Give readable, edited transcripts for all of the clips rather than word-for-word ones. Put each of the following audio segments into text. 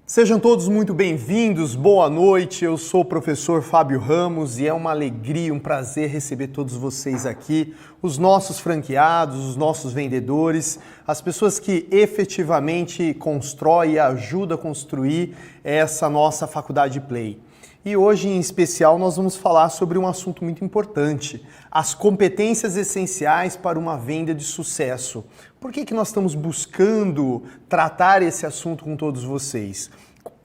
Sejam todos muito bem-vindos, boa noite, eu sou o professor Fábio Ramos e é uma alegria, um prazer receber todos vocês aqui, os nossos franqueados, os nossos vendedores, as pessoas que efetivamente constroem e ajudam a construir essa nossa faculdade Play. E hoje, em especial, nós vamos falar sobre um assunto muito importante, as competências essenciais para uma venda de sucesso. Por que nós estamos buscando tratar esse assunto com todos vocês?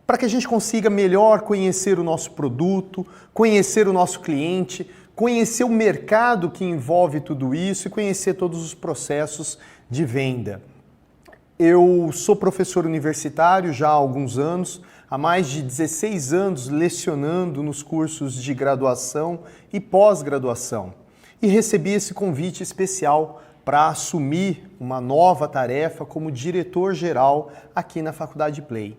Para que a gente consiga melhor conhecer o nosso produto, conhecer o nosso cliente, conhecer o mercado que envolve tudo isso e conhecer todos os processos de venda. Eu sou professor universitário já há alguns anos, há mais de 16 anos lecionando nos cursos de graduação e pós-graduação. E recebi esse convite especial para assumir uma nova tarefa como diretor-geral aqui na Faculdade Play.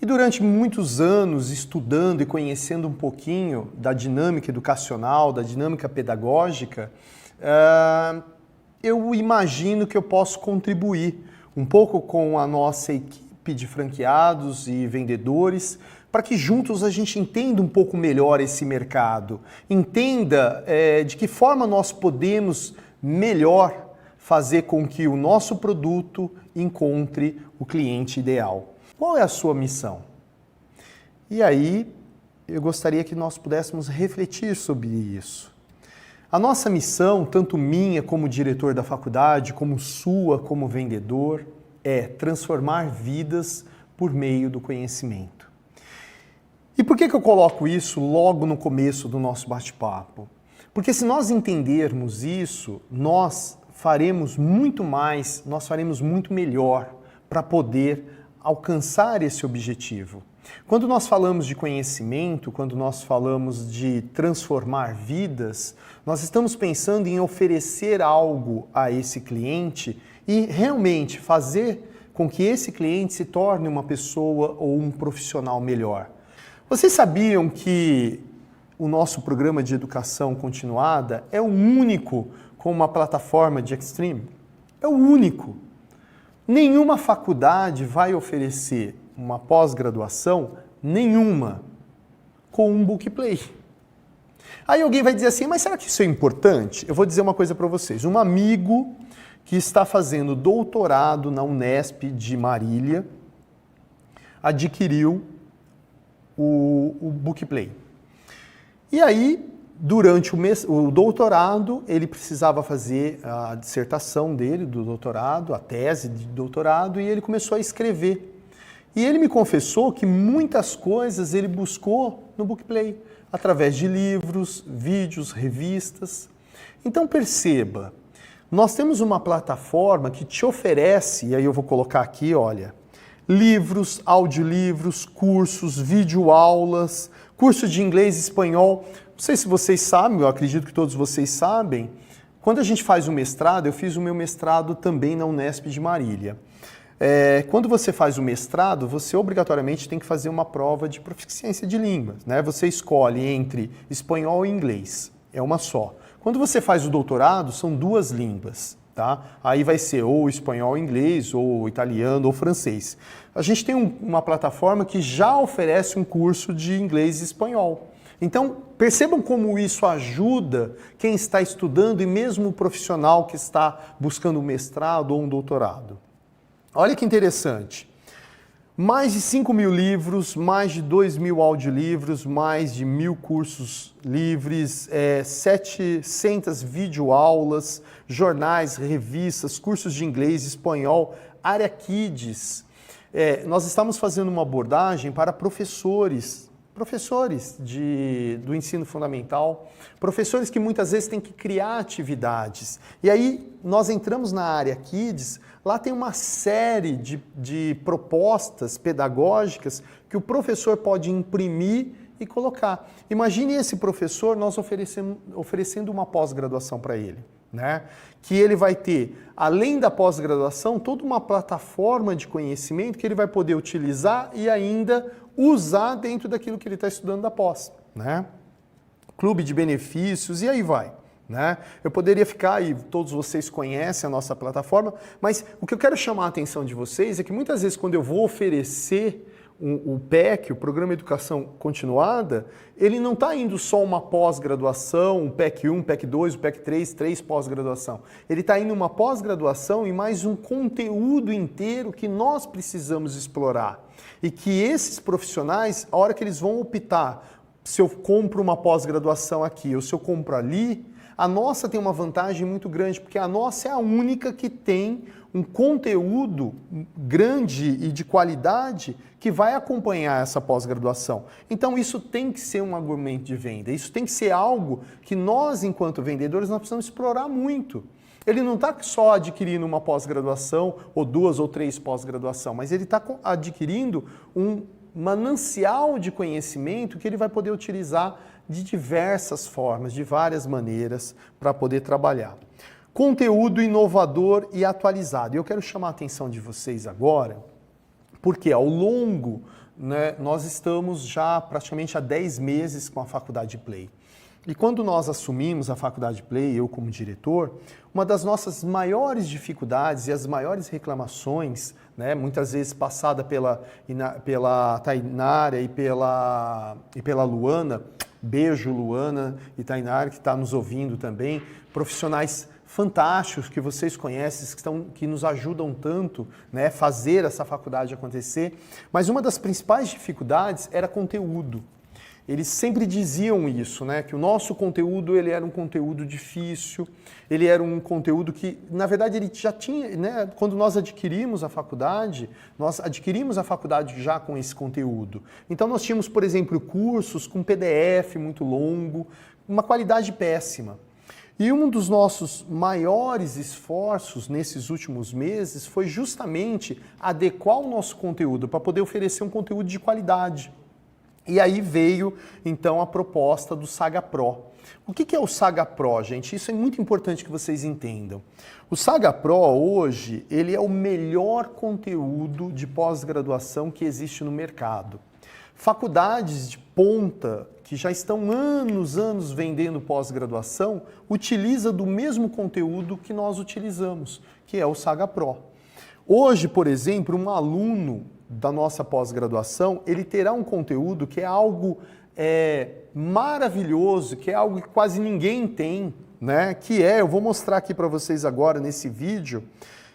E durante muitos anos estudando e conhecendo um pouquinho da dinâmica educacional, da dinâmica pedagógica, eu imagino que eu posso contribuir um pouco com a nossa equipe de franqueados e vendedores, para que juntos a gente entenda um pouco melhor esse mercado, entenda de que forma nós podemos melhor fazer com que o nosso produto encontre o cliente ideal. Qual é a sua missão? E aí, eu gostaria que nós pudéssemos refletir sobre isso. A nossa missão, tanto minha como diretor da faculdade, como sua como vendedor, é transformar vidas por meio do conhecimento. E por que eu coloco isso logo no começo do nosso bate-papo? Porque se nós entendermos isso, nós faremos muito mais, nós faremos muito melhor para poder alcançar esse objetivo. Quando nós falamos de conhecimento, quando nós falamos de transformar vidas, nós estamos pensando em oferecer algo a esse cliente e realmente fazer com que esse cliente se torne uma pessoa ou um profissional melhor. Vocês sabiam que o nosso programa de educação continuada é o único com uma plataforma de Extreme? É o único. Nenhuma faculdade vai oferecer uma pós-graduação, nenhuma, com um Bookplay. Aí alguém vai dizer assim, mas será que isso é importante? Eu vou dizer uma coisa para vocês. Um amigo que está fazendo doutorado na Unesp de Marília adquiriu o Bookplay. E aí, durante o doutorado, ele precisava fazer a dissertação dele, do doutorado, a tese de doutorado, e ele começou a escrever. E ele me confessou que muitas coisas ele buscou no Bookplay, através de livros, vídeos, revistas. Então perceba, nós temos uma plataforma que te oferece, e aí eu vou colocar aqui, olha, livros, audiolivros, cursos, videoaulas, curso de inglês e espanhol. Não sei se vocês sabem, eu acredito que todos vocês sabem, quando a gente faz o mestrado, eu fiz o meu mestrado também na Unesp de Marília. Quando você faz o mestrado, você obrigatoriamente tem que fazer uma prova de proficiência de línguas, né? Você escolhe entre espanhol e inglês, é uma só. Quando você faz o doutorado, são duas línguas, tá? Aí vai ser ou espanhol e inglês, ou italiano ou francês. A gente tem uma plataforma que já oferece um curso de inglês e espanhol. Então, percebam como isso ajuda quem está estudando e mesmo o profissional que está buscando um mestrado ou um doutorado. Olha que interessante. Mais de 5.000 livros, mais de 2.000 audiolivros, mais de 1.000 cursos livres, 700 videoaulas, jornais, revistas, cursos de inglês, espanhol, área Kids. Nós estamos fazendo uma abordagem para professores do ensino fundamental, professores que muitas vezes têm que criar atividades. E aí nós entramos na área Kids, lá tem uma série de propostas pedagógicas que o professor pode imprimir e colocar. Imagine esse professor, nós oferecendo uma pós-graduação para ele, né? Que ele vai ter, além da pós-graduação, toda uma plataforma de conhecimento que ele vai poder utilizar e ainda usar dentro daquilo que ele está estudando da pós, né? Clube de benefícios e aí vai, né? Eu poderia ficar, e todos vocês conhecem a nossa plataforma, mas o que eu quero chamar a atenção de vocês é que muitas vezes quando eu vou oferecer o PEC, o Programa de Educação Continuada, ele não está indo só uma pós-graduação, um PEC 1, PEC 2, o PEC 3, 3 pós-graduação. Ele está indo uma pós-graduação e mais um conteúdo inteiro que nós precisamos explorar. E que esses profissionais, a hora que eles vão optar, se eu compro uma pós-graduação aqui ou se eu compro ali, a nossa tem uma vantagem muito grande, porque a nossa é a única que tem um conteúdo grande e de qualidade que vai acompanhar essa pós-graduação. Então isso tem que ser um argumento de venda, isso tem que ser algo que nós, enquanto vendedores, nós precisamos explorar muito. Ele não está só adquirindo uma pós-graduação, ou 2 ou 3 pós-graduação, mas ele está adquirindo um manancial de conhecimento que ele vai poder utilizar de diversas formas, de várias maneiras, para poder trabalhar. Conteúdo inovador e atualizado. Eu quero chamar a atenção de vocês agora, porque ao longo, nós estamos já praticamente há 10 meses com a Faculdade Play. E quando nós assumimos a Faculdade Play, eu como diretor, uma das nossas maiores dificuldades e as maiores reclamações, muitas vezes passada pela Tainara e pela Luana, beijo Luana e Tainara, que está nos ouvindo também, profissionais fantásticos que vocês conhecem, que nos ajudam tanto, fazer essa faculdade acontecer. Mas uma das principais dificuldades era conteúdo. Eles sempre diziam isso, que o nosso conteúdo ele era um conteúdo difícil, ele era um conteúdo que, na verdade, ele já tinha, quando nós adquirimos a faculdade já com esse conteúdo. Então nós tínhamos, por exemplo, cursos com PDF muito longo, uma qualidade péssima. E um dos nossos maiores esforços nesses últimos meses foi justamente adequar o nosso conteúdo para poder oferecer um conteúdo de qualidade. E aí veio, então, a proposta do Saga Pro. O que é o Saga Pro, gente? Isso é muito importante que vocês entendam. O Saga Pro, hoje, ele é o melhor conteúdo de pós-graduação que existe no mercado. Faculdades de ponta, que já estão anos vendendo pós-graduação, utiliza do mesmo conteúdo que nós utilizamos, que é o Saga Pro. Hoje, por exemplo, um aluno da nossa pós-graduação, ele terá um conteúdo que é algo maravilhoso, que é algo que quase ninguém tem, que eu vou mostrar aqui para vocês agora nesse vídeo,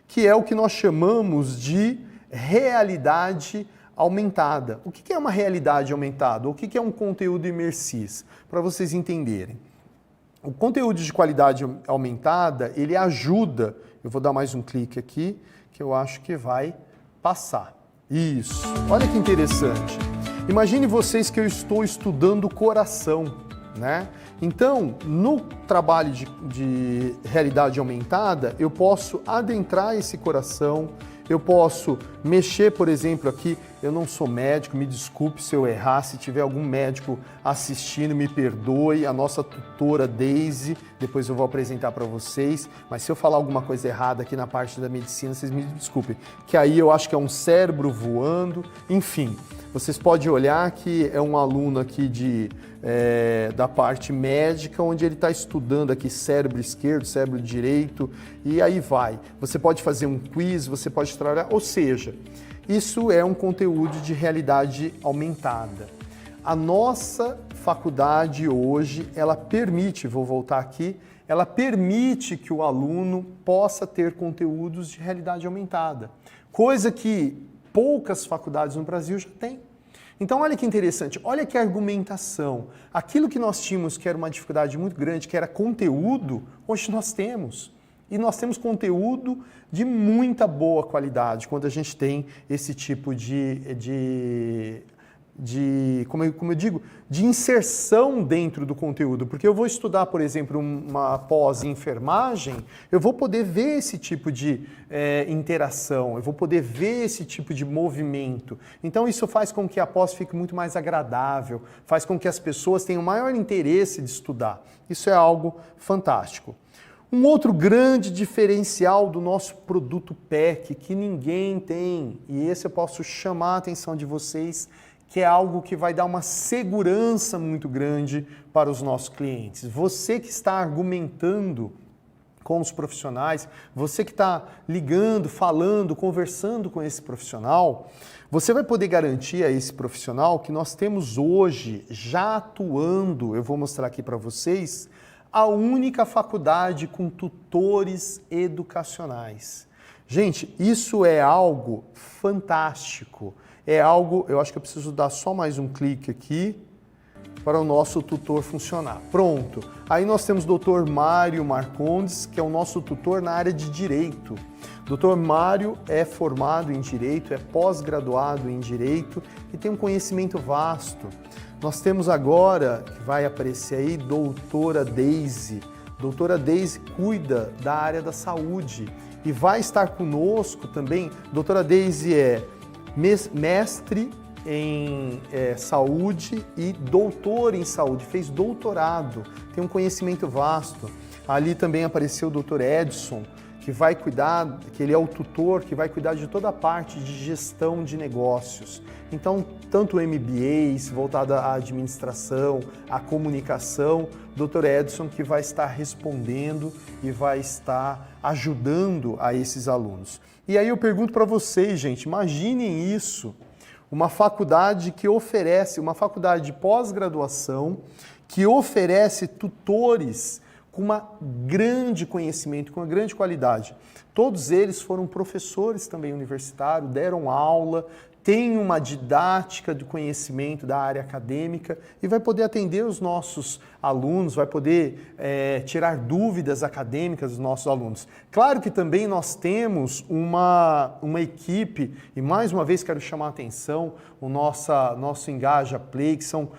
que é o que nós chamamos de realidade aumentada. O que é uma realidade aumentada? O que é um conteúdo imersivo? Para vocês entenderem. O conteúdo de qualidade aumentada, ele ajuda, eu vou dar mais um clique aqui, que eu acho que vai passar. Isso, olha que interessante. Imagine vocês que eu estou estudando coração, Então, no trabalho de realidade aumentada, eu posso adentrar esse coração, eu posso mexer, por exemplo, aqui, eu não sou médico, me desculpe se eu errar, se tiver algum médico assistindo, me perdoe, a nossa tutora Daisy, depois eu vou apresentar para vocês, mas se eu falar alguma coisa errada aqui na parte da medicina, vocês me desculpem, que aí eu acho que é um cérebro voando, enfim, vocês podem olhar que é um aluno aqui da parte médica, onde ele está estudando aqui cérebro esquerdo, cérebro direito, e aí vai. Você pode fazer um quiz, você pode trabalhar, ou seja, isso é um conteúdo de realidade aumentada. A nossa faculdade hoje, ela permite, vou voltar aqui, ela permite que o aluno possa ter conteúdos de realidade aumentada, coisa que poucas faculdades no Brasil já têm. Então olha que interessante, olha que argumentação. Aquilo que nós tínhamos que era uma dificuldade muito grande, que era conteúdo, hoje nós temos. E nós temos conteúdo de muita boa qualidade quando a gente tem esse tipo como eu digo, de inserção dentro do conteúdo. Porque eu vou estudar, por exemplo, uma pós em enfermagem, eu vou poder ver esse tipo de interação, eu vou poder ver esse tipo de movimento. Então isso faz com que a pós fique muito mais agradável, faz com que as pessoas tenham maior interesse de estudar. Isso é algo fantástico. Um outro grande diferencial do nosso produto PEC, que ninguém tem, e esse eu posso chamar a atenção de vocês, que é algo que vai dar uma segurança muito grande para os nossos clientes. Você que está argumentando com os profissionais, você que está ligando, falando, conversando com esse profissional, você vai poder garantir a esse profissional que nós temos hoje, já atuando, eu vou mostrar aqui para vocês, a única faculdade com tutores educacionais. Gente, isso é algo fantástico, é algo, eu acho que eu preciso dar só mais um clique aqui, para o nosso tutor funcionar. Pronto. Aí nós temos o Dr. Mário Marcondes, que é o nosso tutor na área de Direito. Dr. Mário é formado em Direito, é pós-graduado em Direito e tem um conhecimento vasto. Nós temos agora, que vai aparecer aí, doutora Deise. Doutora Deise cuida da área da saúde e vai estar conosco também. Doutora Deise é mestre em saúde e doutor em saúde, fez doutorado, tem um conhecimento vasto. Ali também apareceu o Dr. Edson, que vai cuidar, que ele é o tutor, que vai cuidar de toda a parte de gestão de negócios. Então, tanto o MBA, voltado à administração, à comunicação, Dr. Edson que vai estar respondendo e vai estar ajudando a esses alunos. E aí eu pergunto para vocês, gente, imaginem isso, uma faculdade que oferece, uma faculdade de pós-graduação que oferece tutores com uma grande conhecimento, com uma grande qualidade. Todos eles foram professores também universitários, deram aula, têm uma didática de conhecimento da área acadêmica e vai poder atender os nossos alunos, vai poder tirar dúvidas acadêmicas dos nossos alunos. Claro que também nós temos uma equipe, e mais uma vez quero chamar a atenção, o nosso Engaja Play, que são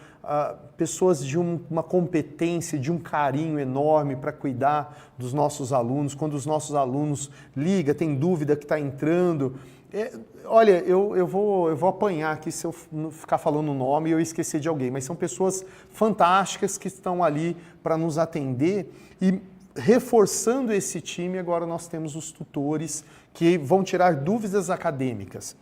pessoas de uma competência, de um carinho enorme para cuidar dos nossos alunos. Quando os nossos alunos ligam, tem dúvida que está entrando, olha, eu vou apanhar aqui se eu não ficar falando o nome e eu esquecer de alguém, mas são pessoas fantásticas que estão ali para nos atender e reforçando esse time, agora nós temos os tutores que vão tirar dúvidas acadêmicas.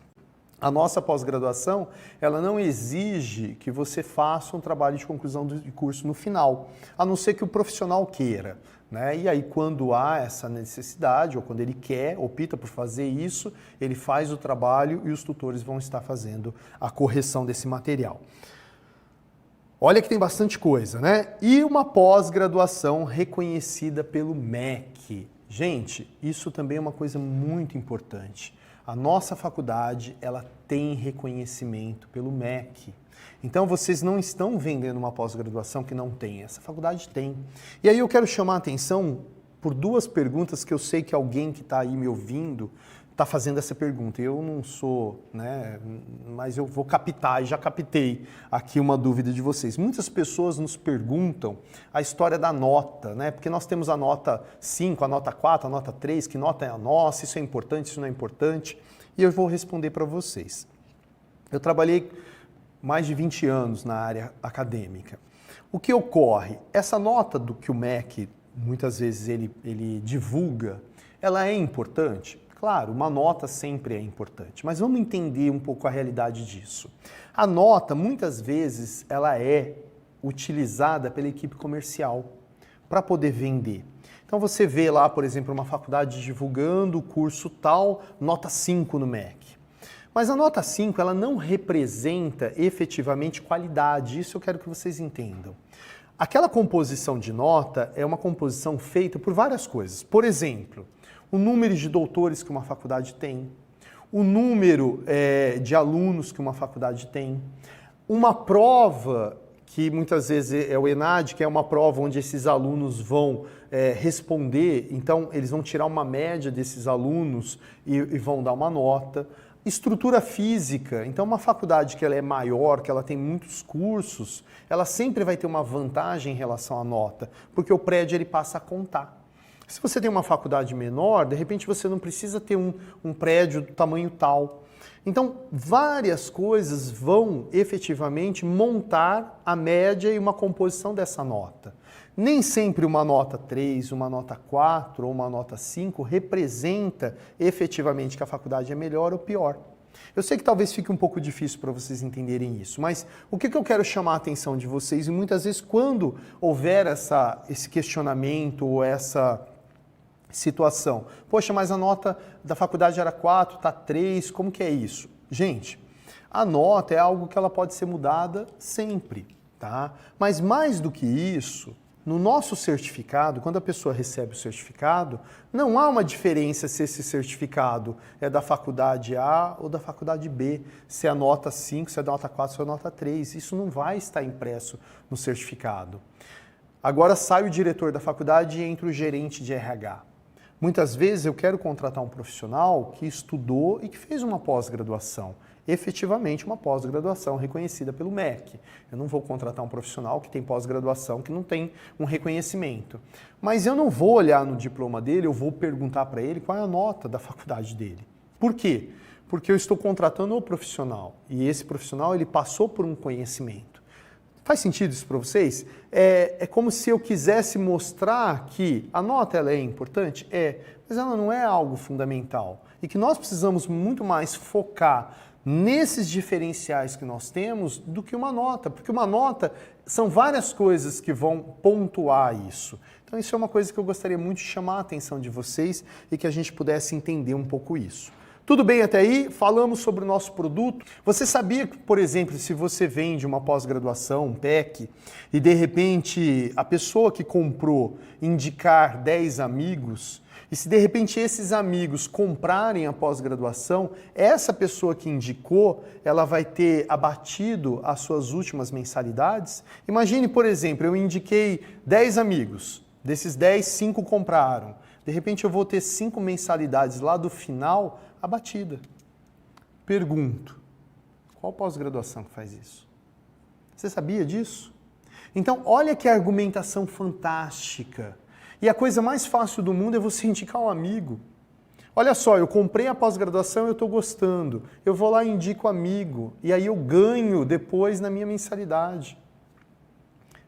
A nossa pós-graduação, ela não exige que você faça um trabalho de conclusão de curso no final, a não ser que o profissional queira, né? E aí, quando há essa necessidade, ou quando ele quer, opta por fazer isso, ele faz o trabalho e os tutores vão estar fazendo a correção desse material. Olha que tem bastante coisa, né? E uma pós-graduação reconhecida pelo MEC. Gente, isso também é uma coisa muito importante. A nossa faculdade, ela tem reconhecimento pelo MEC. Então, vocês não estão vendendo uma pós-graduação que não tem. Essa faculdade tem. E aí eu quero chamar a atenção por duas perguntas que eu sei que alguém que está aí me ouvindo está fazendo essa pergunta. Eu não sou, né, mas eu vou captar, e já captei aqui uma dúvida de vocês. Muitas pessoas nos perguntam a história da nota, né? Porque nós temos a nota 5, a nota 4, a nota 3, que nota é a nossa, isso é importante, isso não é importante. E eu vou responder para vocês. Eu trabalhei mais de 20 anos na área acadêmica. O que ocorre? Essa nota do que o MEC, muitas vezes ele divulga, ela é importante? Claro, uma nota sempre é importante, mas vamos entender um pouco a realidade disso. A nota, muitas vezes, ela é utilizada pela equipe comercial para poder vender. Então você vê lá, por exemplo, uma faculdade divulgando o curso tal, nota 5 no MEC. Mas a nota 5, ela não representa efetivamente qualidade, isso eu quero que vocês entendam. Aquela composição de nota é uma composição feita por várias coisas. Por exemplo, o número de doutores que uma faculdade tem, o número de alunos que uma faculdade tem, uma prova que muitas vezes é o ENAD, que é uma prova onde esses alunos vão responder, então eles vão tirar uma média desses alunos e vão dar uma nota. Estrutura física, então uma faculdade que ela é maior, que ela tem muitos cursos, ela sempre vai ter uma vantagem em relação à nota, porque o prédio ele passa a contar. Se você tem uma faculdade menor, de repente você não precisa ter um prédio do tamanho tal. Então, várias coisas vão efetivamente montar a média e uma composição dessa nota. Nem sempre uma nota 3, uma nota 4 ou uma nota 5 representa efetivamente que a faculdade é melhor ou pior. Eu sei que talvez fique um pouco difícil para vocês entenderem isso, mas o que eu quero chamar a atenção de vocês, e muitas vezes quando houver esse questionamento ou essa situação. Poxa, mas a nota da faculdade era 4, tá 3, como que é isso? Gente, a nota é algo que ela pode ser mudada sempre, tá? Mas mais do que isso, no nosso certificado, quando a pessoa recebe o certificado, não há uma diferença se esse certificado é da faculdade A ou da faculdade B, se é nota 5, se é nota 4, se é nota 3. Isso não vai estar impresso no certificado. Agora sai o diretor da faculdade e entra o gerente de RH. Muitas vezes eu quero contratar um profissional que estudou e que fez uma pós-graduação, efetivamente uma pós-graduação reconhecida pelo MEC. Eu não vou contratar um profissional que tem pós-graduação, que não tem um reconhecimento. Mas eu não vou olhar no diploma dele, eu vou perguntar para ele qual é a nota da faculdade dele. Por quê? Porque eu estou contratando o profissional e esse profissional ele passou por um conhecimento. Faz sentido isso para vocês? É como se eu quisesse mostrar que a nota ela é importante? Mas ela não é algo fundamental. E que nós precisamos muito mais focar nesses diferenciais que nós temos do que uma nota. Porque uma nota são várias coisas que vão pontuar isso. Então isso é uma coisa que eu gostaria muito de chamar a atenção de vocês e que a gente pudesse entender um pouco isso. Tudo bem até aí? Falamos sobre o nosso produto. Você sabia que, por exemplo, se você vende uma pós-graduação, um PEC, e de repente a pessoa que comprou indicar 10 amigos, e se de repente esses amigos comprarem a pós-graduação, essa pessoa que indicou, ela vai ter abatido as suas últimas mensalidades? Imagine, por exemplo, eu indiquei 10 amigos, desses 10, 5 compraram. De repente eu vou ter 5 mensalidades lá do final abatida. Pergunto, qual pós-graduação que faz isso? Você sabia disso? Então, olha que argumentação fantástica. E a coisa mais fácil do mundo é você indicar um amigo. Olha só, eu comprei a pós-graduação e eu estou gostando. Eu vou lá e indico amigo. E aí eu ganho depois na minha mensalidade.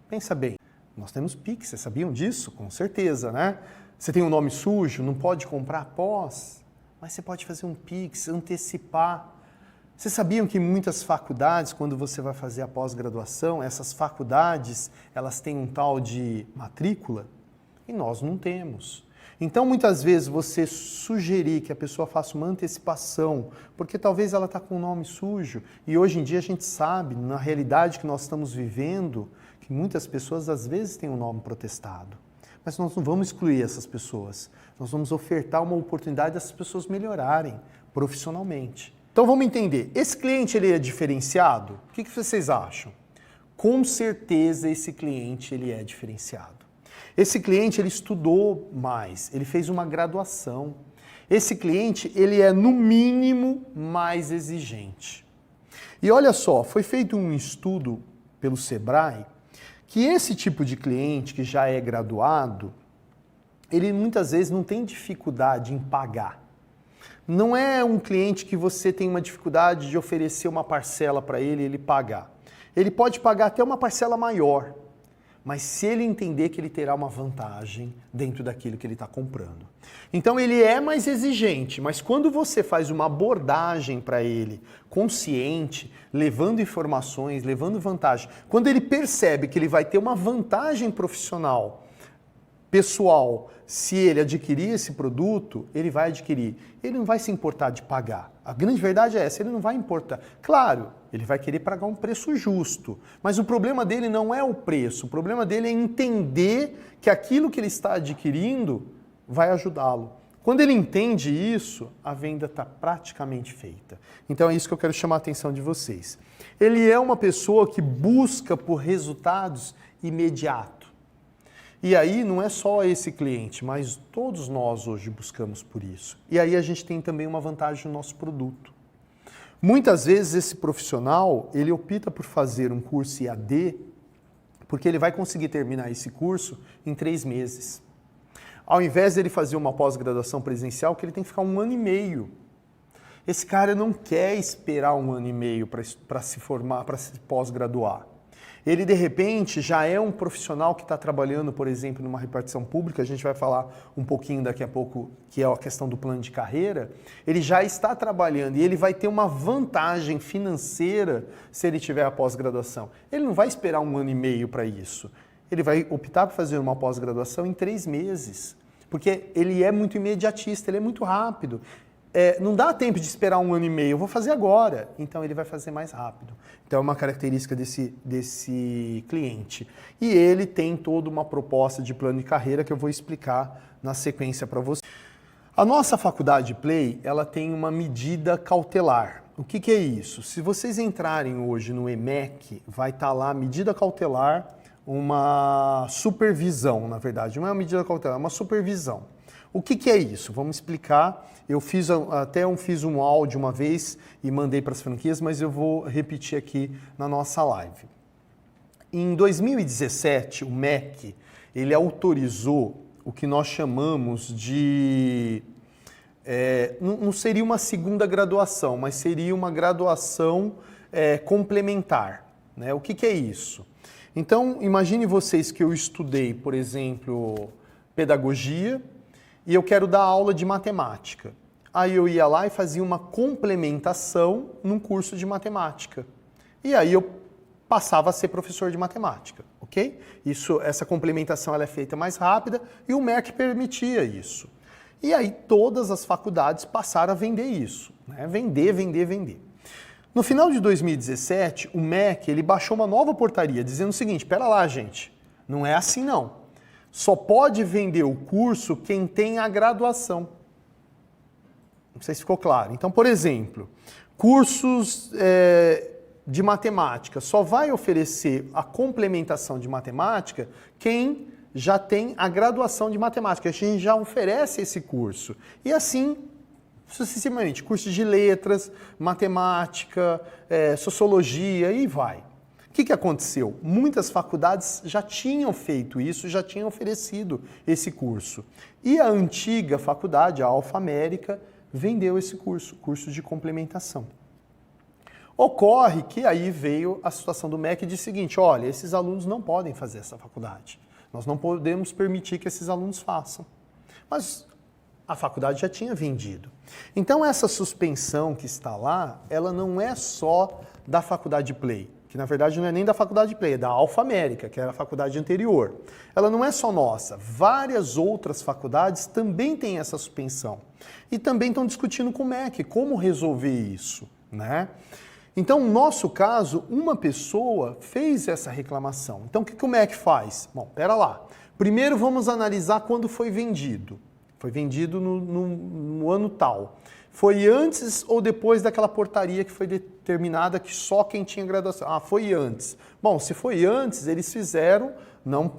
Pensa bem, nós temos Pix, vocês sabiam disso? Com certeza, né? Você tem um nome sujo, não pode comprar pós, mas você pode fazer um Pix, antecipar. Vocês sabiam que muitas faculdades, quando você vai fazer a pós-graduação, essas faculdades, elas têm um tal de matrícula? E nós não temos. Então, muitas vezes, você sugerir que a pessoa faça uma antecipação, porque talvez ela está com o nome sujo, e hoje em dia a gente sabe, na realidade que nós estamos vivendo, que muitas pessoas, às vezes, têm o nome protestado. Mas nós não vamos excluir essas pessoas. Nós vamos ofertar uma oportunidade dessas pessoas melhorarem profissionalmente. Então vamos entender, esse cliente ele é diferenciado? O que vocês acham? Com certeza esse cliente ele é diferenciado. Esse cliente ele estudou mais, ele fez uma graduação. Esse cliente ele é no mínimo mais exigente. E olha só, foi feito um estudo pelo Sebrae que esse tipo de cliente que já é graduado, ele muitas vezes não tem dificuldade em pagar. Não é um cliente que você tem uma dificuldade de oferecer uma parcela para ele e ele pagar. Ele pode pagar até uma parcela maior, mas se ele entender que ele terá uma vantagem dentro daquilo que ele está comprando. Então ele é mais exigente, mas quando você faz uma abordagem para ele consciente, levando informações, levando vantagem, quando ele percebe que ele vai ter uma vantagem profissional, pessoal, se ele adquirir esse produto, ele vai adquirir. Ele não vai se importar de pagar. A grande verdade é essa, ele não vai importar. Claro, ele vai querer pagar um preço justo, mas o problema dele não é o preço, o problema dele é entender que aquilo que ele está adquirindo vai ajudá-lo. Quando ele entende isso, a venda está praticamente feita. Então é isso que eu quero chamar a atenção de vocês. Ele é uma pessoa que busca por resultados imediatos. E aí não é só esse cliente, mas todos nós hoje buscamos por isso. E aí a gente tem também uma vantagem no nosso produto. Muitas vezes esse profissional, ele opta por fazer um curso IAD, porque ele vai conseguir terminar esse curso em 3 meses. Ao invés de ele fazer uma pós-graduação presencial, que ele tem que ficar 1 ano e meio. Esse cara não quer esperar 1 ano e meio para se formar, para se pós-graduar. Ele, de repente, já é um profissional que está trabalhando, por exemplo, numa repartição pública, a gente vai falar um pouquinho daqui a pouco, que é a questão do plano de carreira, ele já está trabalhando e ele vai ter uma vantagem financeira se ele tiver a pós-graduação. Ele não vai esperar 1 ano e meio para isso. Ele vai optar por fazer uma pós-graduação em 3 meses. porque ele é muito imediatista, ele é muito rápido. Não dá tempo de esperar 1 ano e meio, eu vou fazer agora. Então ele vai fazer mais rápido. Então é uma característica desse cliente. E ele tem toda uma proposta de plano de carreira que eu vou explicar na sequência para você. A nossa faculdade Play, ela tem uma medida cautelar. O que é isso? Se vocês entrarem hoje no EMEC, vai estar lá medida cautelar, uma supervisão, na verdade. Não é uma medida cautelar, é uma supervisão. O que é isso? Vamos explicar. Eu fiz um áudio uma vez e mandei para as franquias, mas eu vou repetir aqui na nossa live. Em 2017, o MEC, ele autorizou o que nós chamamos de... não seria uma segunda graduação, mas seria uma graduação complementar, né? O que é isso? Então, imagine vocês que eu estudei, por exemplo, pedagogia, e eu quero dar aula de matemática. Aí eu ia lá e fazia uma complementação num curso de matemática. E aí eu passava a ser professor de matemática, ok? Essa complementação ela é feita mais rápida e o MEC permitia isso. E aí todas as faculdades passaram a vender isso, né? Vender. No final de 2017, o MEC ele baixou uma nova portaria dizendo o seguinte: espera lá, gente, não é assim não. Só pode vender o curso quem tem a graduação. Não sei se ficou claro. Então, por exemplo, cursos de matemática só vai oferecer a complementação de matemática quem já tem a graduação de matemática. A gente já oferece esse curso. E assim, sucessivamente, cursos de letras, matemática, sociologia e vai. O que aconteceu? Muitas faculdades já tinham feito isso, já tinham oferecido esse curso. E a antiga faculdade, a Alfa América, vendeu esse curso de complementação. Ocorre que aí veio a situação do MEC e disse o seguinte: olha, esses alunos não podem fazer essa faculdade. Nós não podemos permitir que esses alunos façam. Mas a faculdade já tinha vendido. Então essa suspensão que está lá, ela não é só da faculdade Play, que na verdade não é nem da faculdade Play, é da Alfa América, que era a faculdade anterior. Ela não é só nossa, várias outras faculdades também têm essa suspensão. E também estão discutindo com o MEC como resolver isso, né? Então, no nosso caso, uma pessoa fez essa reclamação. Então, o que o MEC faz? Bom, pera lá. Primeiro vamos analisar quando foi vendido. Foi vendido no ano tal. Foi antes ou depois daquela portaria que foi determinada que só quem tinha graduação? Ah, foi antes. Bom, se foi antes, eles fizeram não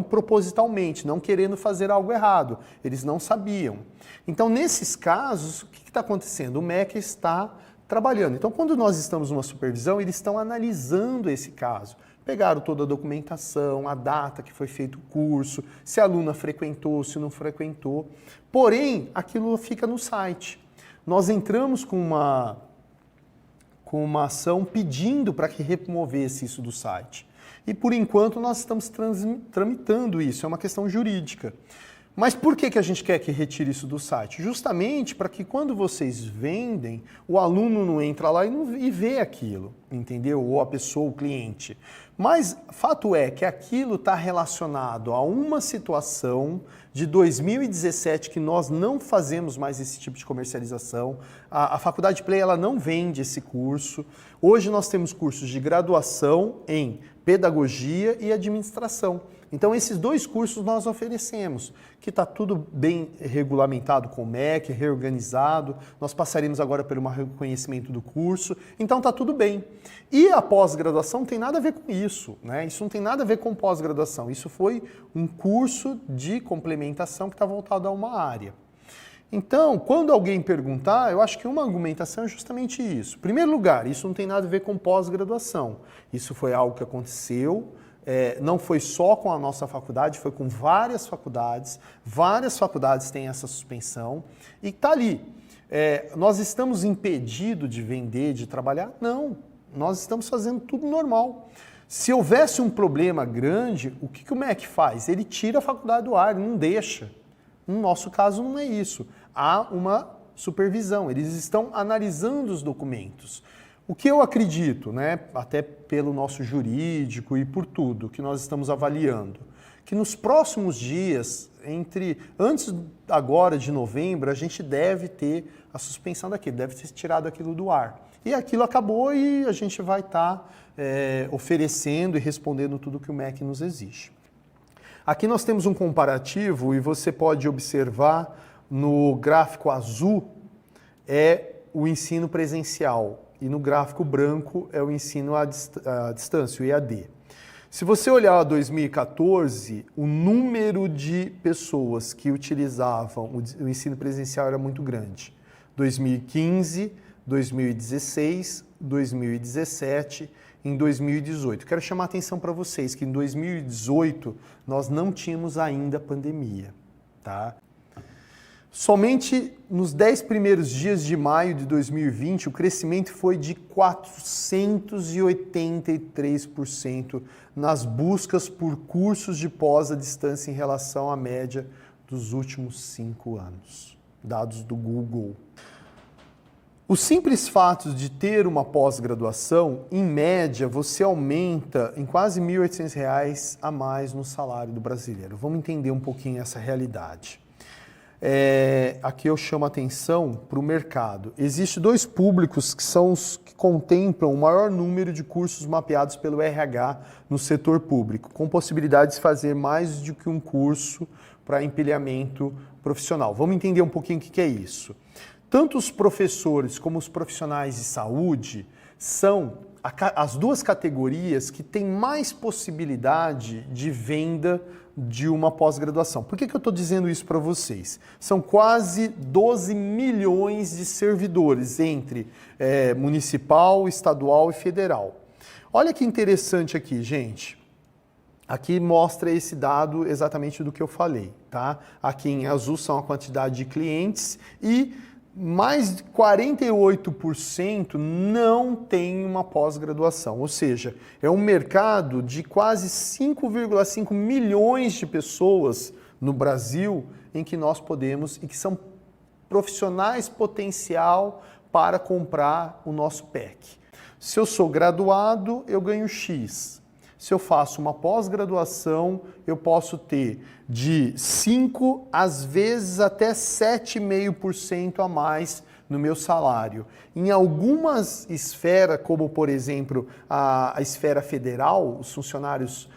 propositalmente, não querendo fazer algo errado. Eles não sabiam. Então, nesses casos, o que está acontecendo? O MEC está trabalhando. Então, quando nós estamos numa supervisão, eles estão analisando esse caso. Pegaram toda a documentação, a data que foi feito o curso, se a aluna frequentou, se não frequentou. Porém, aquilo fica no site. Nós entramos com uma ação pedindo para que removesse isso do site. E, por enquanto, nós estamos tramitando isso, é uma questão jurídica. Mas por que a gente quer que retire isso do site? Justamente para que quando vocês vendem, o aluno não entra lá e vê aquilo, entendeu? Ou a pessoa, o cliente. Mas fato é que aquilo está relacionado a uma situação de 2017 que nós não fazemos mais esse tipo de comercialização. A Faculdade Play ela não vende esse curso. Hoje nós temos cursos de graduação em pedagogia e administração. Então, esses dois cursos nós oferecemos, que está tudo bem regulamentado com o MEC, reorganizado. Nós passaremos agora pelo reconhecimento do curso. Então, está tudo bem. E a pós-graduação não tem nada a ver com isso, né? Isso não tem nada a ver com pós-graduação. Isso foi um curso de complementação que está voltado a uma área. Então, quando alguém perguntar, eu acho que uma argumentação é justamente isso. Em primeiro lugar, isso não tem nada a ver com pós-graduação. Isso foi algo que aconteceu. Não foi só com a nossa faculdade, foi com várias faculdades têm essa suspensão e está ali. Nós estamos impedidos de vender, de trabalhar? Não, nós estamos fazendo tudo normal. Se houvesse um problema grande, o que o MEC faz? Ele tira a faculdade do ar, não deixa. No nosso caso não é isso, há uma supervisão, eles estão analisando os documentos. O que eu acredito, né, até pelo nosso jurídico e por tudo que nós estamos avaliando, que nos próximos dias, antes agora de novembro, a gente deve ter a suspensão daquilo, deve ter tirado aquilo do ar. E aquilo acabou e a gente vai estar oferecendo e respondendo tudo que o MEC nos exige. Aqui nós temos um comparativo e você pode observar no gráfico azul é o ensino presencial e no gráfico branco é o ensino à distância, o EAD. Se você olhar 2014, o número de pessoas que utilizavam o ensino presencial era muito grande. 2015, 2016, 2017, em 2018. Quero chamar a atenção para vocês que em 2018 nós não tínhamos ainda pandemia, tá? Somente nos 10 primeiros dias de maio de 2020, o crescimento foi de 483% nas buscas por cursos de pós à distância em relação à média dos últimos 5 anos. Dados do Google. O simples fato de ter uma pós-graduação, em média, você aumenta em quase R$ 1.800 a mais no salário do brasileiro. Vamos entender um pouquinho essa realidade. Aqui eu chamo a atenção para o mercado. Existem dois públicos que são os que contemplam o maior número de cursos mapeados pelo RH no setor público, com possibilidade de fazer mais do que um curso para empilhamento profissional. Vamos entender um pouquinho o que é isso. Tanto os professores como os profissionais de saúde são as duas categorias que têm mais possibilidade de venda de uma pós-graduação. Por que eu estou dizendo isso para vocês? São quase 12 milhões de servidores entre municipal, estadual e federal. Olha que interessante aqui, gente. Aqui mostra esse dado exatamente do que eu falei, tá? Aqui em azul são a quantidade de clientes e mais de 48% não tem uma pós-graduação, ou seja, é um mercado de quase 5,5 milhões de pessoas no Brasil em que nós podemos e que são profissionais potencial para comprar o nosso PEC. Se eu sou graduado, eu ganho X. Se eu faço uma pós-graduação, eu posso ter de 5, às vezes até 7,5% a mais no meu salário. Em algumas esferas, como por exemplo a esfera federal, os funcionários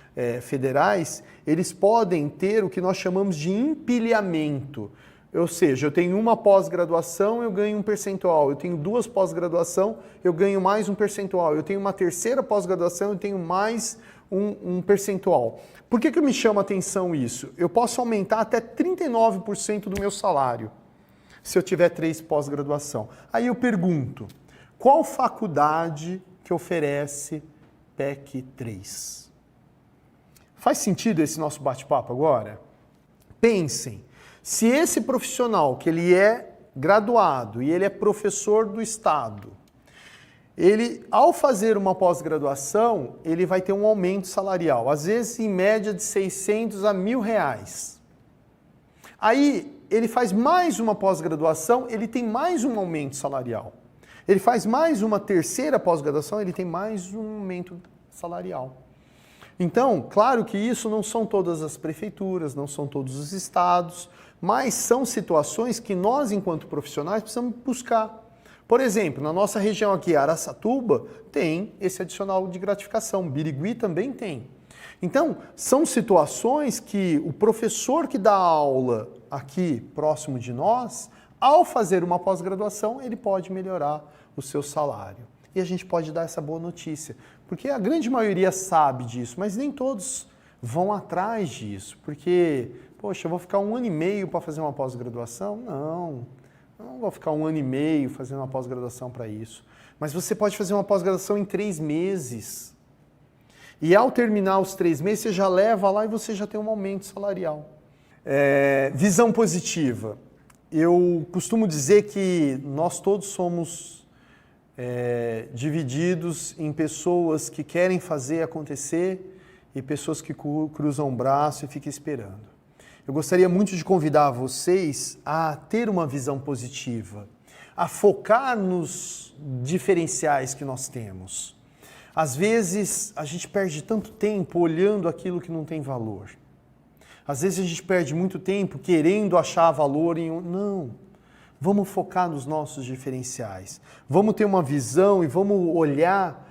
federais, eles podem ter o que nós chamamos de empilhamento. Ou seja, eu tenho uma pós-graduação, eu ganho um percentual. Eu tenho 2 pós-graduação, eu ganho mais um percentual. Eu tenho uma terceira pós-graduação, eu tenho mais um percentual. Por que me chama a atenção isso? Eu posso aumentar até 39% do meu salário, se eu tiver 3 pós-graduação. Aí eu pergunto, qual faculdade que oferece PEC 3? Faz sentido esse nosso bate-papo agora? Pensem. Se esse profissional, que ele é graduado e ele é professor do Estado, ele, ao fazer uma pós-graduação, ele vai ter um aumento salarial, às vezes em média de 600 a R$1.000. Aí, ele faz mais uma pós-graduação, ele tem mais um aumento salarial. Ele faz mais uma terceira pós-graduação, ele tem mais um aumento salarial. Então, claro que isso não são todas as prefeituras, não são todos os estados, mas são situações que nós, enquanto profissionais, precisamos buscar. Por exemplo, na nossa região aqui, Araçatuba, tem esse adicional de gratificação, Birigui também tem. Então, são situações que o professor que dá aula aqui próximo de nós, ao fazer uma pós-graduação, ele pode melhorar o seu salário. E a gente pode dar essa boa notícia, porque a grande maioria sabe disso, mas nem todos vão atrás disso, porque, poxa, eu vou ficar 1 ano e meio para fazer uma pós-graduação? Não vou ficar 1 ano e meio fazendo uma pós-graduação para isso. Mas você pode fazer uma pós-graduação em 3 meses. E ao terminar os 3 meses, você já leva lá e você já tem um aumento salarial. Visão positiva. Eu costumo dizer que nós todos somos divididos em pessoas que querem fazer acontecer e pessoas que cruzam o braço e ficam esperando. Eu gostaria muito de convidar vocês a ter uma visão positiva, a focar nos diferenciais que nós temos. Às vezes, a gente perde tanto tempo olhando aquilo que não tem valor. Às vezes a gente perde muito tempo querendo achar valor em um... Não. Vamos focar nos nossos diferenciais. Vamos ter uma visão e vamos olhar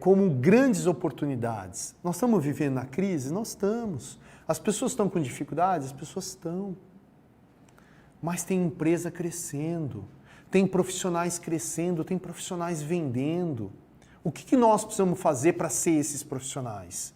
como grandes oportunidades. Nós estamos vivendo na crise? Nós estamos. As pessoas estão com dificuldades? As pessoas estão. Mas tem empresa crescendo, tem profissionais crescendo, tem profissionais vendendo. O que nós precisamos fazer para ser esses profissionais?